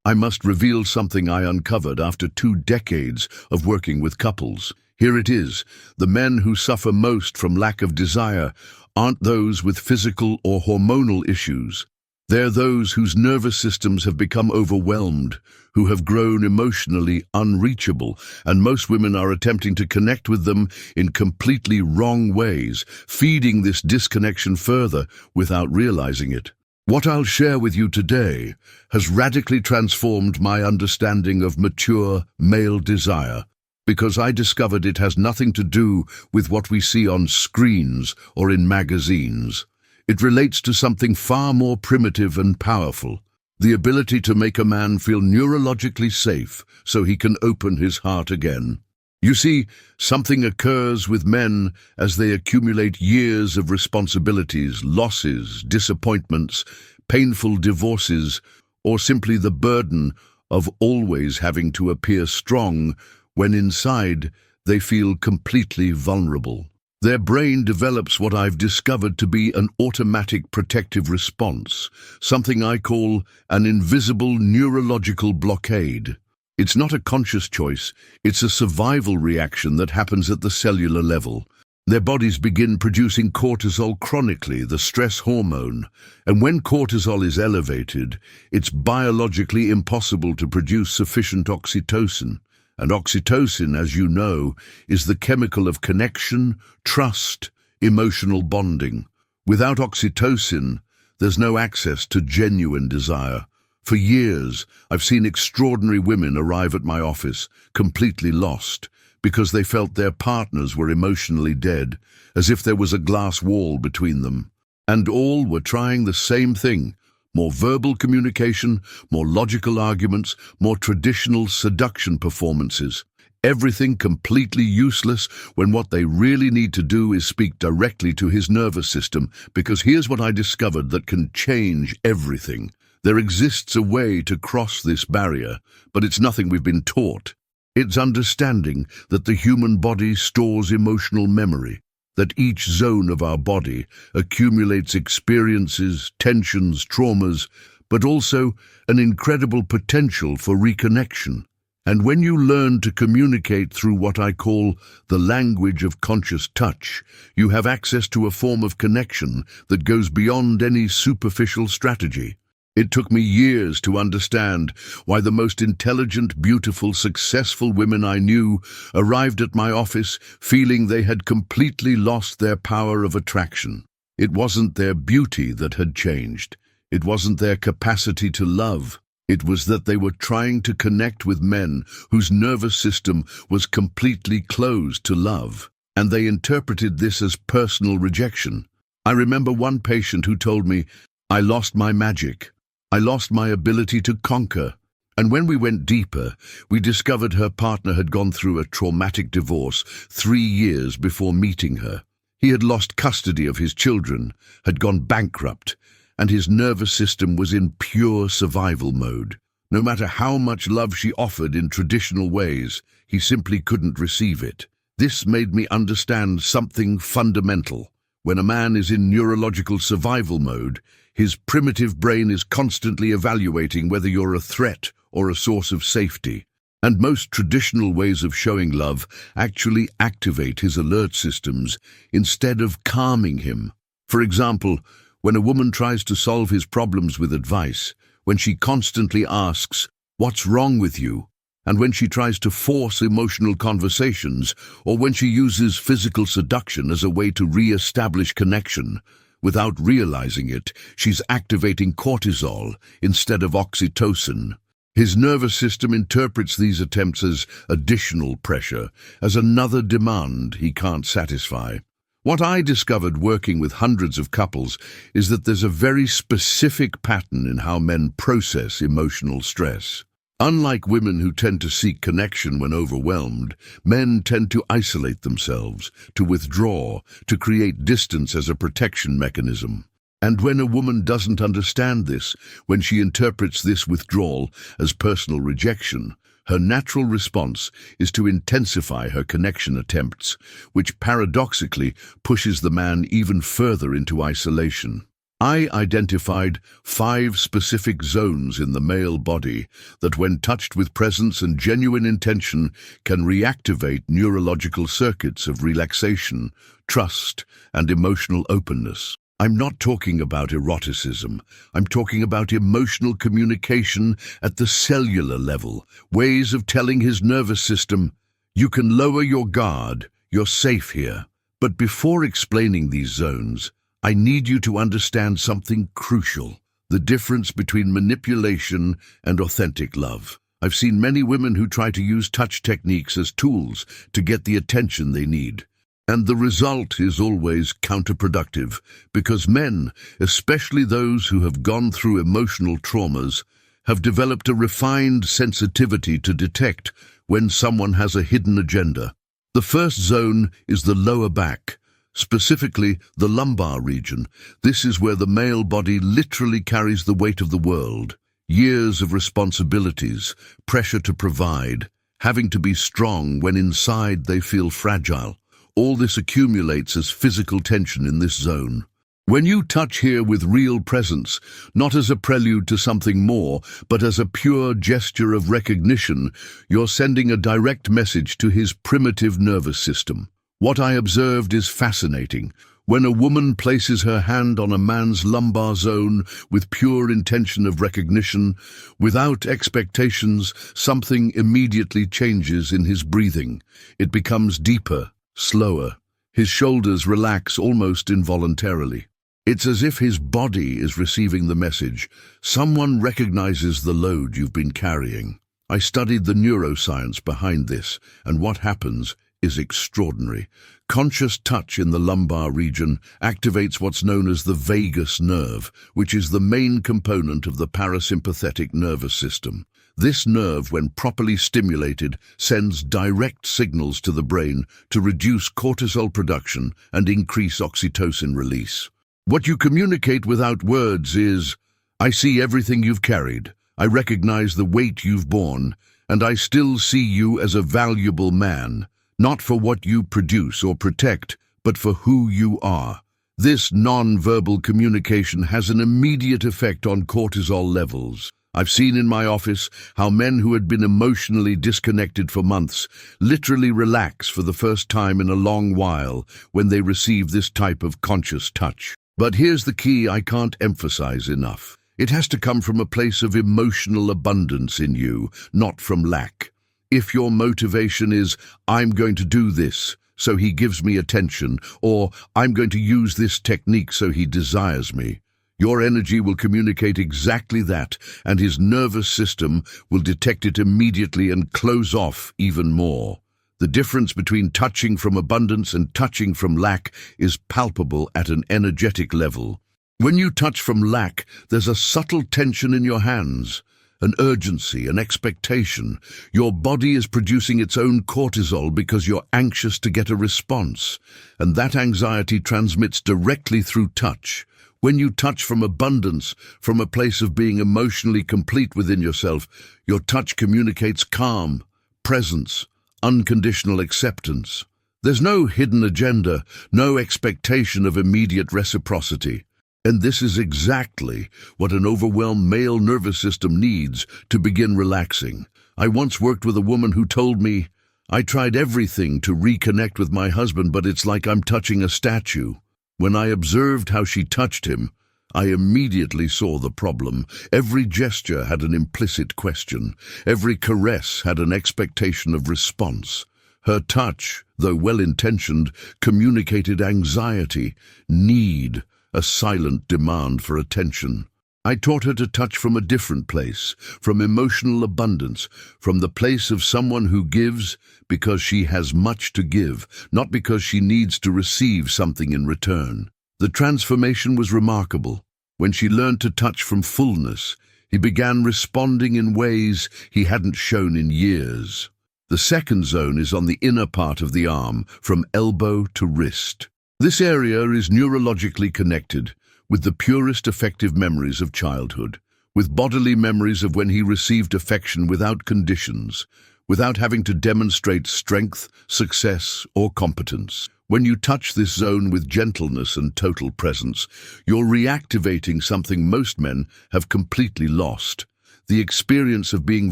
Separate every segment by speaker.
Speaker 1: I must reveal something I uncovered after 2 decades of working with couples. Here it is. The men who suffer most from lack of desire aren't those with physical or hormonal issues. They're those whose nervous systems have become overwhelmed, who have grown emotionally unreachable, and most women are attempting to connect with them in completely wrong ways, feeding this disconnection further without realizing it. What I'll share with you today has radically transformed my understanding of mature male desire, because I discovered it has nothing to do with what we see on screens or in magazines. It relates to something far more primitive and powerful, the ability to make a man feel neurologically safe so he can open his heart again. You see, something occurs with men as they accumulate years of responsibilities, losses, disappointments, painful divorces, or simply the burden of always having to appear strong when inside they feel completely vulnerable. Their brain develops what I've discovered to be an automatic protective response, something I call an invisible neurological blockade. It's not a conscious choice, it's a survival reaction that happens at the cellular level. Their bodies begin producing cortisol chronically, the stress hormone, and when cortisol is elevated, it's biologically impossible to produce sufficient oxytocin. And oxytocin, as you know, is the chemical of connection, trust, emotional bonding. Without oxytocin, there's no access to genuine desire. For years, I've seen extraordinary women arrive at my office, completely lost, because they felt their partners were emotionally dead, as if there was a glass wall between them. And all were trying the same thing: more verbal communication, more logical arguments, more traditional seduction performances. Everything completely useless when what they really need to do is speak directly to his nervous system, because here's what I discovered that can change everything. There exists a way to cross this barrier, but it's nothing we've been taught. It's understanding that the human body stores emotional memory, that each zone of our body accumulates experiences, tensions, traumas, but also an incredible potential for reconnection. And when you learn to communicate through what I call the language of conscious touch, you have access to a form of connection that goes beyond any superficial strategy. It took me years to understand why the most intelligent, beautiful, successful women I knew arrived at my office feeling they had completely lost their power of attraction. It wasn't their beauty that had changed. It wasn't their capacity to love. It was that they were trying to connect with men whose nervous system was completely closed to love, and they interpreted this as personal rejection. I remember one patient who told me, "I lost my magic. I lost my ability to conquer." And when we went deeper, we discovered her partner had gone through a traumatic divorce 3 years before meeting her. He had lost custody of his children, had gone bankrupt, and his nervous system was in pure survival mode. No matter how much love she offered in traditional ways, he simply couldn't receive it. This made me understand something fundamental. When a man is in neurological survival mode, his primitive brain is constantly evaluating whether you're a threat or a source of safety. And most traditional ways of showing love actually activate his alert systems instead of calming him. For example, when a woman tries to solve his problems with advice, when she constantly asks, "What's wrong with you?" and when she tries to force emotional conversations, or when she uses physical seduction as a way to re-establish connection, without realizing it, she's activating cortisol instead of oxytocin. His nervous system interprets these attempts as additional pressure, as another demand he can't satisfy. What I discovered working with hundreds of couples is that there's a very specific pattern in how men process emotional stress. Unlike women who tend to seek connection when overwhelmed, men tend to isolate themselves, to withdraw, to create distance as a protection mechanism. And when a woman doesn't understand this, when she interprets this withdrawal as personal rejection, her natural response is to intensify her connection attempts, which paradoxically pushes the man even further into isolation. I identified 5 specific zones in the male body that, when touched with presence and genuine intention, can reactivate neurological circuits of relaxation, trust, and emotional openness. I'm not talking about eroticism. I'm talking about emotional communication at the cellular level, ways of telling his nervous system, "You can lower your guard, you're safe here." But before explaining these zones, I need you to understand something crucial: the difference between manipulation and authentic love. I've seen many women who try to use touch techniques as tools to get the attention they need. And the result is always counterproductive, because men, especially those who have gone through emotional traumas, have developed a refined sensitivity to detect when someone has a hidden agenda. The first zone is the lower back, specifically the lumbar region. This is where the male body literally carries the weight of the world. Years of responsibilities, pressure to provide, having to be strong when inside they feel fragile. All this accumulates as physical tension in this zone. When you touch here with real presence, not as a prelude to something more, but as a pure gesture of recognition, you're sending a direct message to his primitive nervous system. What I observed is fascinating. When a woman places her hand on a man's lumbar zone with pure intention of recognition, without expectations, something immediately changes in his breathing. It becomes deeper, slower. His shoulders relax almost involuntarily. It's as if his body is receiving the message. Someone recognizes the load you've been carrying. I studied the neuroscience behind this, and what happens is extraordinary. Conscious touch in the lumbar region activates what's known as the vagus nerve, which is the main component of the parasympathetic nervous system. This nerve, when properly stimulated, sends direct signals to the brain to reduce cortisol production and increase oxytocin release. What you communicate without words is, "I see everything you've carried, I recognize the weight you've borne, and I still see you as a valuable man, not for what you produce or protect, but for who you are." This non-verbal communication has an immediate effect on cortisol levels. I've seen in my office how men who had been emotionally disconnected for months literally relax for the first time in a long while when they receive this type of conscious touch. But here's the key I can't emphasize enough. It has to come from a place of emotional abundance in you, not from lack. If your motivation is, "I'm going to do this, so he gives me attention," or "I'm going to use this technique so he desires me," your energy will communicate exactly that, and his nervous system will detect it immediately and close off even more. The difference between touching from abundance and touching from lack is palpable at an energetic level. When you touch from lack, there's a subtle tension in your hands, an urgency, an expectation. Your body is producing its own cortisol because you're anxious to get a response, and that anxiety transmits directly through touch. When you touch from abundance, from a place of being emotionally complete within yourself, your touch communicates calm, presence, unconditional acceptance. There's no hidden agenda, no expectation of immediate reciprocity. And this is exactly what an overwhelmed male nervous system needs to begin relaxing. I once worked with a woman who told me, "I tried everything to reconnect with my husband, but it's like I'm touching a statue." When I observed how she touched him, I immediately saw the problem. Every gesture had an implicit question. Every caress had an expectation of response. Her touch, though well-intentioned, communicated anxiety, need, a silent demand for attention. I taught her to touch from a different place, from emotional abundance, from the place of someone who gives because she has much to give, not because she needs to receive something in return. The transformation was remarkable. When she learned to touch from fullness, he began responding in ways he hadn't shown in years. The second zone is on the inner part of the arm, from elbow to wrist. This area is neurologically connected with the purest affective memories of childhood, with bodily memories of when he received affection without conditions, without having to demonstrate strength, success, or competence. When you touch this zone with gentleness and total presence, you're reactivating something most men have completely lost: the experience of being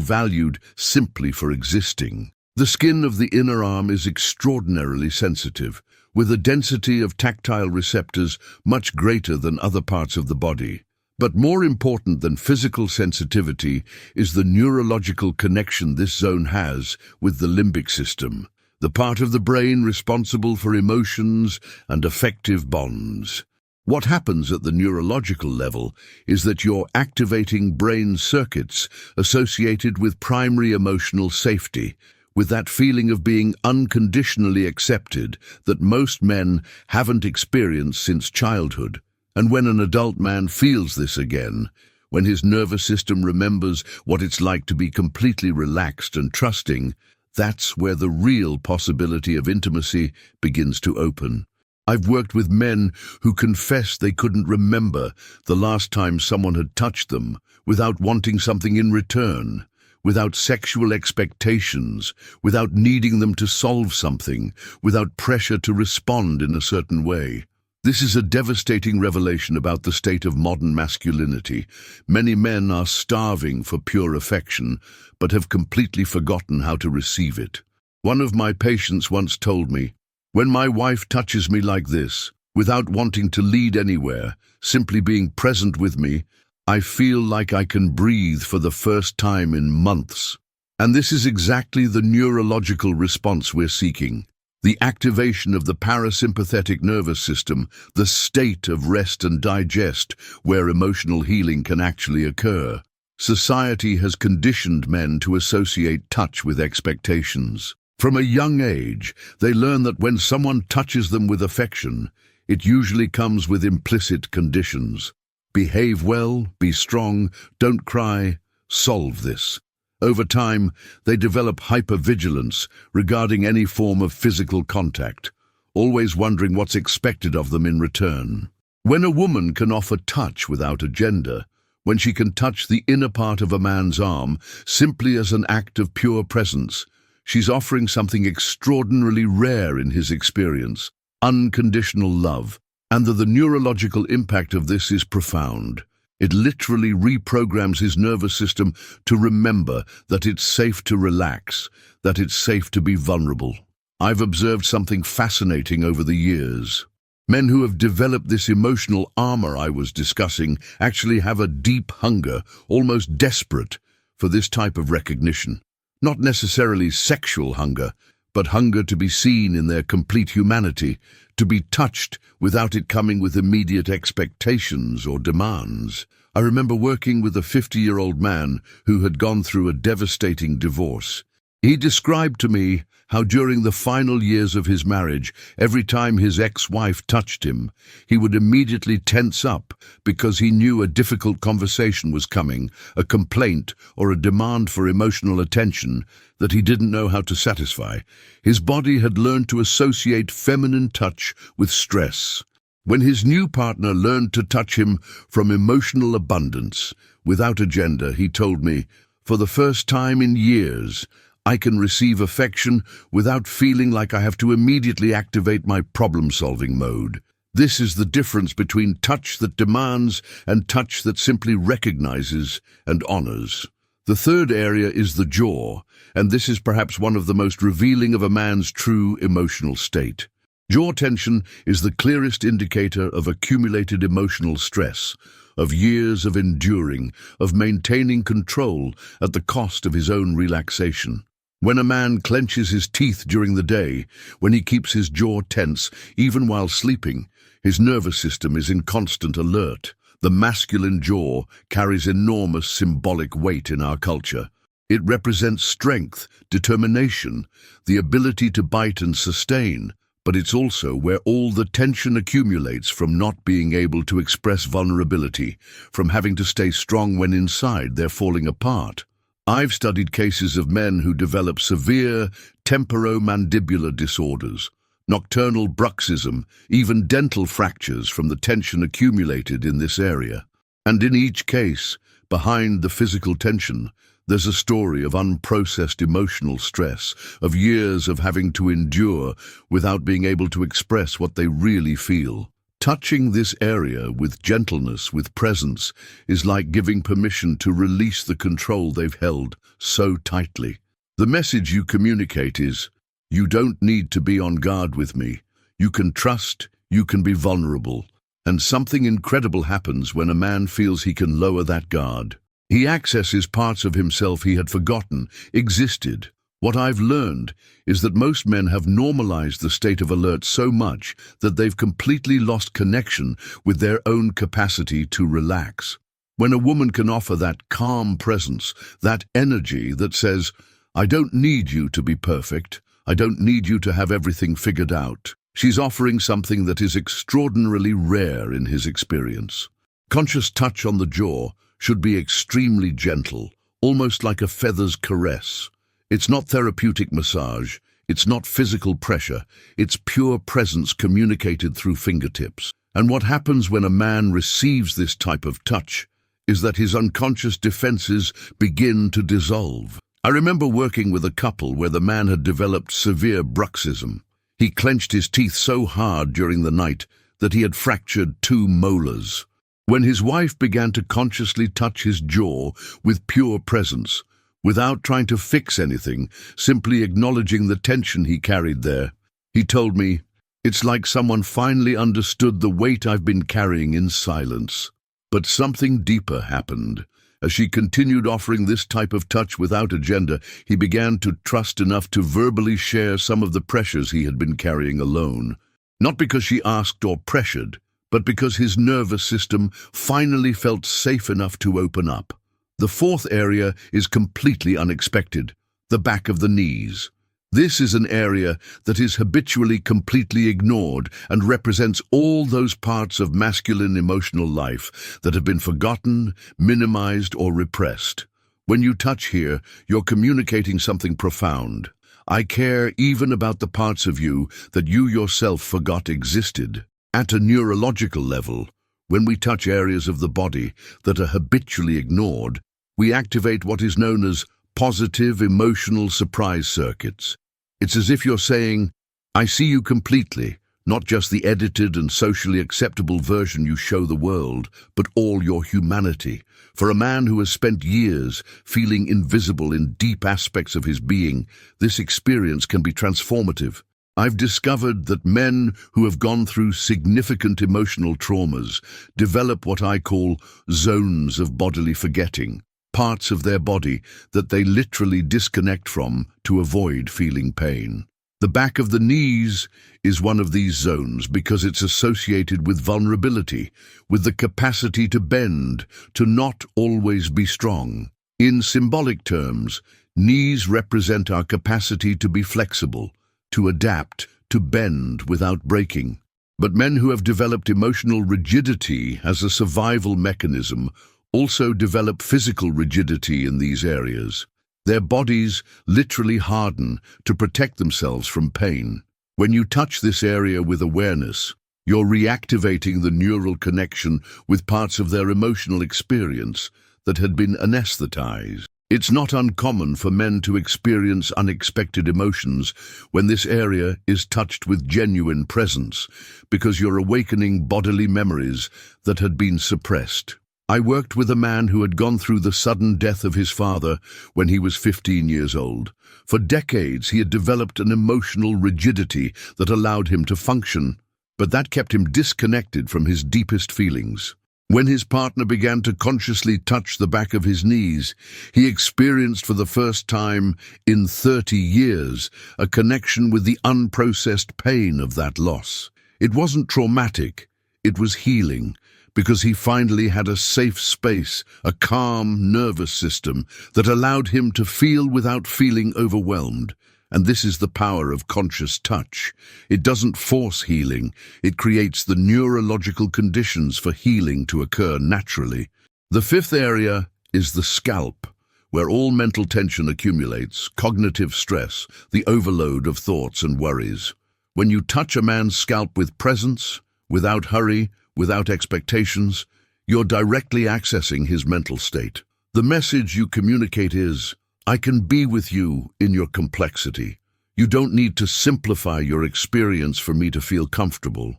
Speaker 1: valued simply for existing. The skin of the inner arm is extraordinarily sensitive, with a density of tactile receptors much greater than other parts of the body. But more important than physical sensitivity is the neurological connection this zone has with the limbic system, the part of the brain responsible for emotions and affective bonds. What happens at the neurological level is that you're activating brain circuits associated with primary emotional safety, with that feeling of being unconditionally accepted that most men haven't experienced since childhood. And when an adult man feels this again, when his nervous system remembers what it's like to be completely relaxed and trusting, that's where the real possibility of intimacy begins to open. I've worked with men who confess they couldn't remember the last time someone had touched them without wanting something in return, without sexual expectations, without needing them to solve something, without pressure to respond in a certain way. This is a devastating revelation about the state of modern masculinity. Many men are starving for pure affection, but have completely forgotten how to receive it. One of my patients once told me, "When my wife touches me like this, without wanting to lead anywhere, simply being present with me, I feel like I can breathe for the first time in months." And this is exactly the neurological response we're seeking. The activation of the parasympathetic nervous system, the state of rest and digest where emotional healing can actually occur. Society has conditioned men to associate touch with expectations. From a young age, they learn that when someone touches them with affection, it usually comes with implicit conditions. Behave well, be strong, don't cry, solve this. Over time, they develop hypervigilance regarding any form of physical contact, always wondering what's expected of them in return. When a woman can offer touch without agenda, when she can touch the inner part of a man's arm simply as an act of pure presence, she's offering something extraordinarily rare in his experience: unconditional love. And the neurological impact of this is profound. It literally reprograms his nervous system to remember that it's safe to relax, that it's safe to be vulnerable. I've observed something fascinating over the years. Men who have developed this emotional armor I was discussing actually have a deep hunger, almost desperate, for this type of recognition. Not necessarily sexual hunger, but hunger to be seen in their complete humanity, to be touched without it coming with immediate expectations or demands. I remember working with a 50-year-old man who had gone through a devastating divorce. He described to me how during the final years of his marriage, every time his ex-wife touched him, he would immediately tense up because he knew a difficult conversation was coming, a complaint or a demand for emotional attention that he didn't know how to satisfy. His body had learned to associate feminine touch with stress. When his new partner learned to touch him from emotional abundance, without agenda, he told me, "For the first time in years, I can receive affection without feeling like I have to immediately activate my problem-solving mode." This is the difference between touch that demands and touch that simply recognizes and honors. The third area is the jaw, and this is perhaps one of the most revealing of a man's true emotional state. Jaw tension is the clearest indicator of accumulated emotional stress, of years of enduring, of maintaining control at the cost of his own relaxation. When a man clenches his teeth during the day, when he keeps his jaw tense, even while sleeping, his nervous system is in constant alert. The masculine jaw carries enormous symbolic weight in our culture. It represents strength, determination, the ability to bite and sustain, but it's also where all the tension accumulates from not being able to express vulnerability, from having to stay strong when inside they're falling apart. I've studied cases of men who develop severe temporomandibular disorders, nocturnal bruxism, even dental fractures from the tension accumulated in this area. And in each case, behind the physical tension, There's a story of unprocessed emotional stress, of years of having to endure without being able to express what they really feel. Touching this area with gentleness, with presence, is like giving permission to release the control they've held so tightly. The message you communicate is, you don't need to be on guard with me. You can trust, you can be vulnerable. And something incredible happens when a man feels he can lower that guard. He accesses parts of himself he had forgotten existed. What I've learned is that most men have normalized the state of alert so much that they've completely lost connection with their own capacity to relax. When a woman can offer that calm presence, that energy that says, I don't need you to be perfect, I don't need you to have everything figured out, she's offering something that is extraordinarily rare in his experience. Conscious touch on the jaw should be extremely gentle, almost like a feather's caress. It's not therapeutic massage, it's not physical pressure, it's pure presence communicated through fingertips. And what happens when a man receives this type of touch is that his unconscious defenses begin to dissolve. I remember working with a couple where the man had developed severe bruxism. He clenched his teeth so hard during the night that he had fractured 2 molars. When his wife began to consciously touch his jaw with pure presence, without trying to fix anything, simply acknowledging the tension he carried there, he told me, it's like someone finally understood the weight I've been carrying in silence. But something deeper happened. As she continued offering this type of touch without agenda, he began to trust enough to verbally share some of the pressures he had been carrying alone. Not because she asked or pressured, but because his nervous system finally felt safe enough to open up. The 4th area is completely unexpected, the back of the knees. This is an area that is habitually completely ignored and represents all those parts of masculine emotional life that have been forgotten, minimized, or repressed. When you touch here, you're communicating something profound. I care even about the parts of you that you yourself forgot existed. At a neurological level, when we touch areas of the body that are habitually ignored, we activate what is known as positive emotional surprise circuits. It's as if you're saying, I see you completely, not just the edited and socially acceptable version you show the world, but all your humanity. For a man who has spent years feeling invisible in deep aspects of his being, this experience can be transformative. I've discovered that men who have gone through significant emotional traumas develop what I call zones of bodily forgetting, parts of their body that they literally disconnect from to avoid feeling pain. The back of the knees is one of these zones because it's associated with vulnerability, with the capacity to bend, to not always be strong. In symbolic terms, knees represent our capacity to be flexible, to adapt, to bend without breaking. But men who have developed emotional rigidity as a survival mechanism also develop physical rigidity in these areas. Their bodies literally harden to protect themselves from pain. When you touch this area with awareness, you're reactivating the neural connection with parts of their emotional experience that had been anesthetized. It's not uncommon for men to experience unexpected emotions when this area is touched with genuine presence, because you're awakening bodily memories that had been suppressed. I worked with a man who had gone through the sudden death of his father when he was 15 years old. For decades, he had developed an emotional rigidity that allowed him to function, but that kept him disconnected from his deepest feelings. When his partner began to consciously touch the back of his knees, he experienced for the first time in 30 years a connection with the unprocessed pain of that loss. It wasn't traumatic, it was healing, because he finally had a safe space, a calm nervous system that allowed him to feel without feeling overwhelmed. And this is the power of conscious touch. It doesn't force healing, it creates the neurological conditions for healing to occur naturally. The 5th area is the scalp, where all mental tension accumulates, cognitive stress, the overload of thoughts and worries. When you touch a man's scalp with presence, without hurry, without expectations, you're directly accessing his mental state. The message you communicate is, I can be with you in your complexity. You don't need to simplify your experience for me to feel comfortable.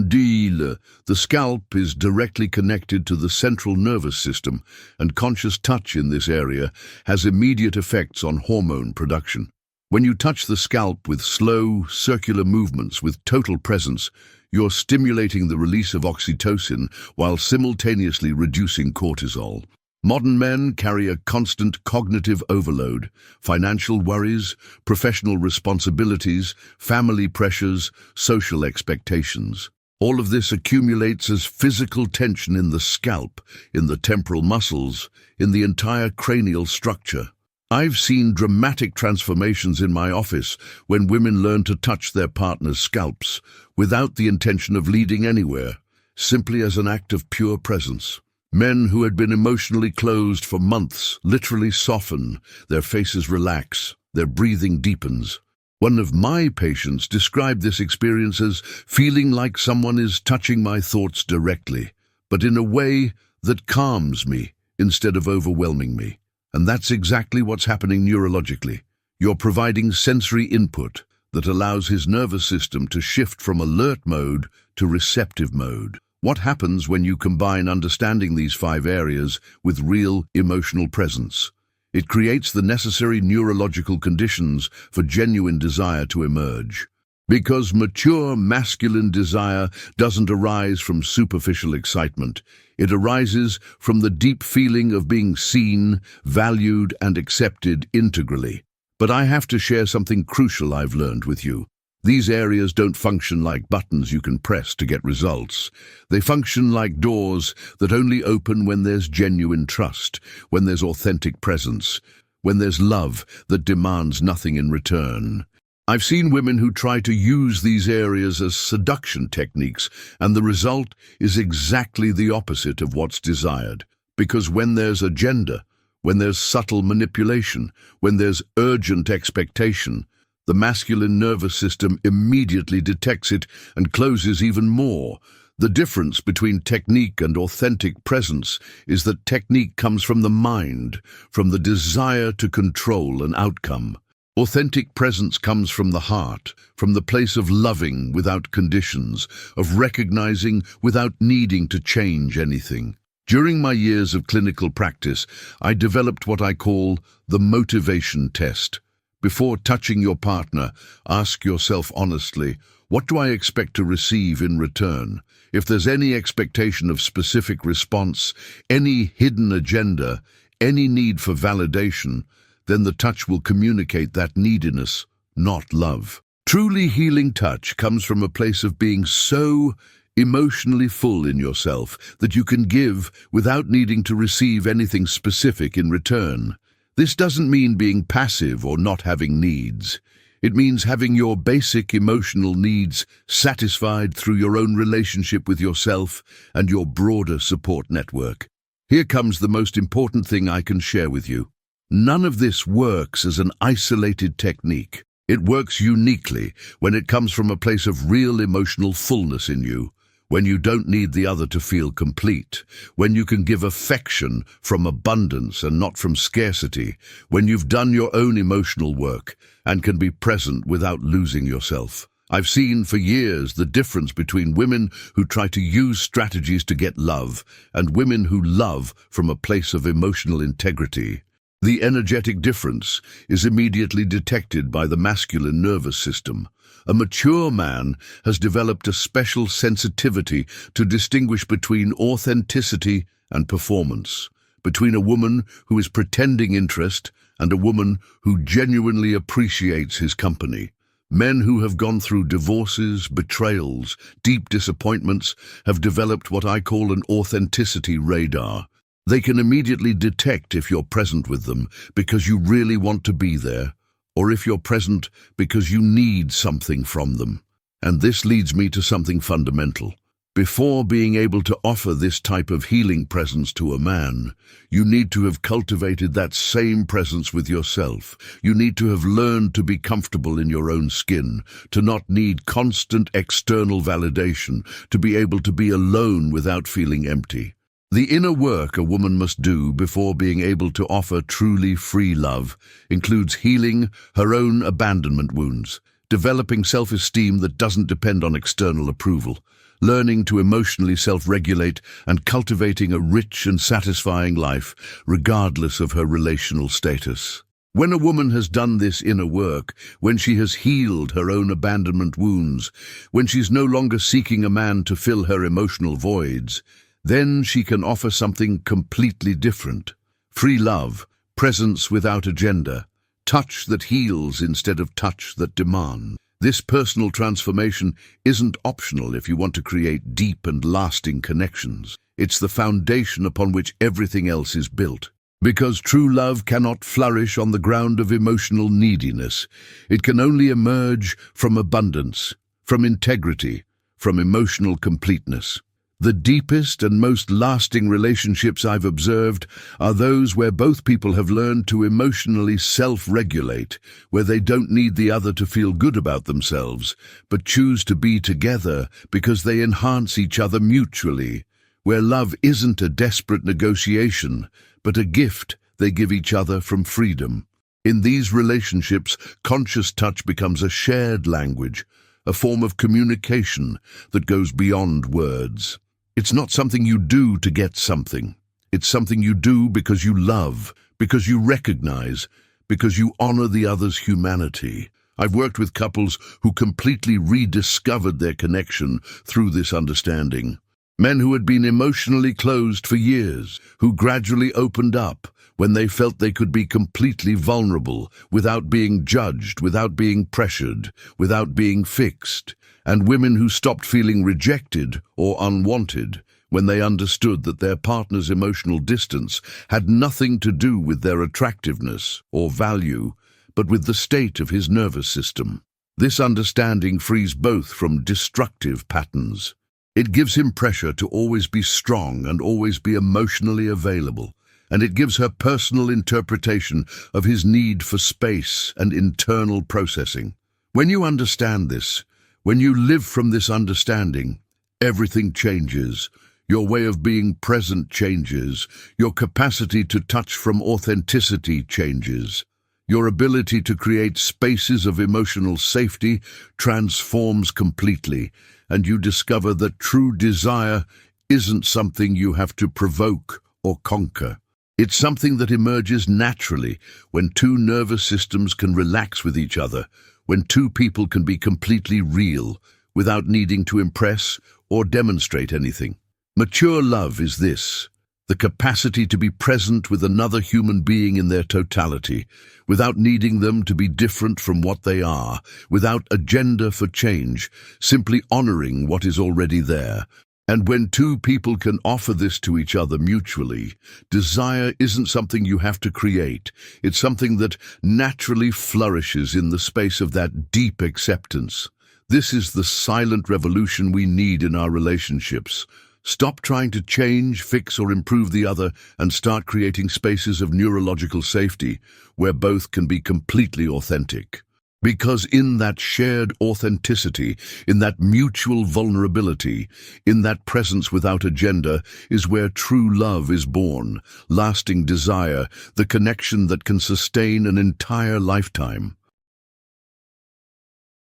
Speaker 1: Deal. The scalp is directly connected to the central nervous system, and conscious touch in this area has immediate effects on hormone production. When you touch the scalp with slow, circular movements with total presence, you're stimulating the release of oxytocin while simultaneously reducing cortisol. Modern men carry a constant cognitive overload: financial worries, professional responsibilities, family pressures, social expectations. All of this accumulates as physical tension in the scalp, in the temporal muscles, in the entire cranial structure. I've seen dramatic transformations in my office when women learn to touch their partner's scalps without the intention of leading anywhere, simply as an act of pure presence. Men who had been emotionally closed for months literally soften, their faces relax, their breathing deepens. One of my patients described this experience as feeling like someone is touching my thoughts directly, but in a way that calms me instead of overwhelming me. And that's exactly what's happening neurologically. You're providing sensory input that allows his nervous system to shift from alert mode to receptive mode. What happens when you combine understanding these 5 areas with real emotional presence? It creates the necessary neurological conditions for genuine desire to emerge. Because mature masculine desire doesn't arise from superficial excitement. It arises from the deep feeling of being seen, valued, and accepted integrally. But I have to share something crucial I've learned with you. These areas don't function like buttons you can press to get results. They function like doors that only open when there's genuine trust, when there's authentic presence, when there's love that demands nothing in return. I've seen women who try to use these areas as seduction techniques, and the result is exactly the opposite of what's desired. Because when there's agenda, when there's subtle manipulation, when there's urgent expectation, the masculine nervous system immediately detects it and closes even more. The difference between technique and authentic presence is that technique comes from the mind, from the desire to control an outcome. Authentic presence comes from the heart, from the place of loving without conditions, of recognizing without needing to change anything. During my years of clinical practice, I developed what I call the motivation test. Before touching your partner, ask yourself honestly, what do I expect to receive in return? If there's any expectation of specific response, any hidden agenda, any need for validation, then the touch will communicate that neediness, not love. Truly healing touch comes from a place of being so emotionally full in yourself that you can give without needing to receive anything specific in return. This doesn't mean being passive or not having needs. It means having your basic emotional needs satisfied through your own relationship with yourself and your broader support network. Here comes the most important thing I can share with you. None of this works as an isolated technique. It works uniquely when it comes from a place of real emotional fullness in you, when you don't need the other to feel complete, when you can give affection from abundance and not from scarcity, when you've done your own emotional work and can be present without losing yourself. I've seen for years the difference between women who try to use strategies to get love and women who love from a place of emotional integrity. The energetic difference is immediately detected by the masculine nervous system. A mature man has developed a special sensitivity to distinguish between authenticity and performance, between a woman who is pretending interest and a woman who genuinely appreciates his company. Men who have gone through divorces, betrayals, deep disappointments have developed what I call an authenticity radar. They can immediately detect if you're present with them because you really want to be there, or if you're present because you need something from them. And this leads me to something fundamental. Before being able to offer this type of healing presence to a man, you need to have cultivated that same presence with yourself. You need to have learned to be comfortable in your own skin, to not need constant external validation, to be able to be alone without feeling empty. The inner work a woman must do before being able to offer truly free love includes healing her own abandonment wounds, developing self-esteem that doesn't depend on external approval, learning to emotionally self-regulate, and cultivating a rich and satisfying life regardless of her relational status. When a woman has done this inner work, when she has healed her own abandonment wounds, when she's no longer seeking a man to fill her emotional voids, then she can offer something completely different. Free love, presence without agenda, touch that heals instead of touch that demands. This personal transformation isn't optional if you want to create deep and lasting connections. It's the foundation upon which everything else is built. Because true love cannot flourish on the ground of emotional neediness. It can only emerge from abundance, from integrity, from emotional completeness. The deepest and most lasting relationships I've observed are those where both people have learned to emotionally self-regulate, where they don't need the other to feel good about themselves, but choose to be together because they enhance each other mutually, where love isn't a desperate negotiation, but a gift they give each other from freedom. In these relationships, conscious touch becomes a shared language, a form of communication that goes beyond words. It's not something you do to get something. It's something you do because you love, because you recognize, because you honor the other's humanity. I've worked with couples who completely rediscovered their connection through this understanding. Men who had been emotionally closed for years, who gradually opened up when they felt they could be completely vulnerable, without being judged, without being pressured, without being fixed. And women who stopped feeling rejected or unwanted when they understood that their partner's emotional distance had nothing to do with their attractiveness or value, but with the state of his nervous system. This understanding frees both from destructive patterns. It gives him pressure to always be strong and always be emotionally available, and it gives her personal interpretation of his need for space and internal processing. When you understand this, when you live from this understanding, everything changes. Your way of being present changes. Your capacity to touch from authenticity changes. Your ability to create spaces of emotional safety transforms completely, and you discover that true desire isn't something you have to provoke or conquer. It's something that emerges naturally when two nervous systems can relax with each other, when two people can be completely real without needing to impress or demonstrate anything. Mature love is this: the capacity to be present with another human being in their totality, without needing them to be different from what they are, without agenda for change, simply honoring what is already there. And when two people can offer this to each other mutually, desire isn't something you have to create. It's something that naturally flourishes in the space of that deep acceptance. This is the silent revolution we need in our relationships. Stop trying to change, fix, or improve the other and start creating spaces of neurological safety where both can be completely authentic. Because in that shared authenticity, in that mutual vulnerability, in that presence without agenda, is where true love is born, lasting desire, the connection that can sustain an entire lifetime.